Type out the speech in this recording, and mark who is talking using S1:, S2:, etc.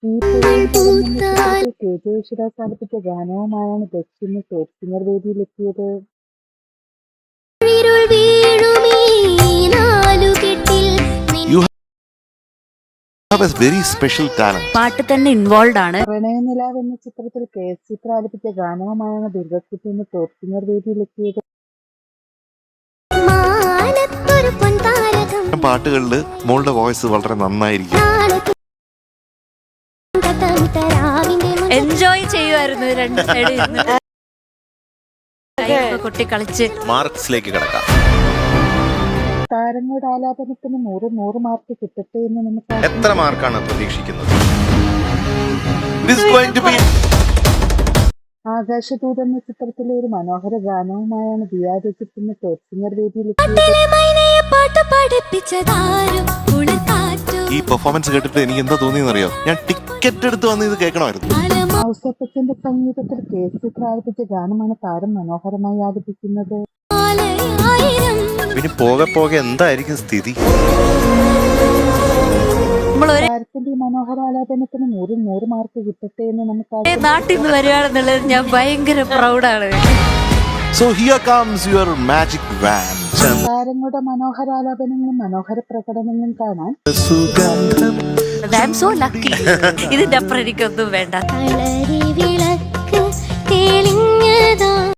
S1: ഈ പുഴയിൽ K J Yesudas ആലപിച്ച ഗാനവുമായാണ് ദക്ഷിണ ടോപ്പ് സിംഗർ വേദിയിലെത്തിയത്.
S2: Very special talent.
S3: പാട്ട് തന്നെ ഇൻവോൾവ് ആണ്.
S1: പ്രണയനിലാവ് എന്ന ചിത്രത്തിൽ കെ എസ് ചിത്ര ആലപിച്ച ഗാനവുമായാണ് ദുർഗക്കുട്ടി ഇന്ന് ടോപ്പ് സിംഗർ വേദിയിലെത്തിയത്.
S2: പാട്ടുകളിൽ മോളുടെ വോയിസ് വളരെ നന്നായിരിക്കും.
S3: എൻജോയ് ചെയ്യുമായിരുന്നു രണ്ട് സൈഡിൽ കുട്ടി കളിച്ച്.
S2: മാർക്സിലേക്ക് കിടക്കാം.
S1: താരങ്ങളുടെ ആലാപനത്തിന് 100 മാർക്ക് കിട്ടട്ടെ എന്ന് നമുക്ക്
S2: എത്ര മാർക്കാണ് പ്രതീക്ഷിക്കുന്നത്? It is going to be
S1: Akashadoothu എന്ന ചിത്രത്തിലെ ഒരു മനോഹര ഗാനവുമായാണ് ദിയ രജിത്ത് ഇന്ന് ടോപ്പ് സിംഗർ വേദിയിലെത്തിയത്.
S2: ഈ പെർഫോമൻസ് കേട്ടിട്ട് എനിക്ക് എന്താ തോന്നിയെന്നറിയോ? ഞാൻ ടിക്കറ്റ് എടുത്ത് വന്ന് ഇത് കേൾക്കണമായിരുന്നു.
S1: ഔസേപ്പച്ചന്റെ സംഗീതത്തിൽ കെ എസ് ചിത്ര ആലപിച്ച ഗാനമാണ് താരം മനോഹരമായി ആലപിക്കുന്നത്.
S2: പിന്നെ പോകെ പോകെ എന്തായിരിക്കും സ്ഥിതി?
S1: താരത്തിന്റെ മനോഹര ആലാപനത്തിന് 100 മാർക്ക് കിട്ടട്ടെ എന്ന് നമുക്ക്
S3: നാട്ടിൽ നിന്ന് വരികയാണെന്നുള്ളത് ഞാൻ ഭയങ്കര പ്രൗഡാണ്.
S2: So here comes your magic van.
S1: താരങ്ങളുടെ മനോഹര ആലാപനങ്ങളും മനോഹര പ്രകടനങ്ങളും കാണാൻ
S3: I am so lucky. ഇതിന്റെ അപ്പുറം എനിക്കൊന്നും വേണ്ട.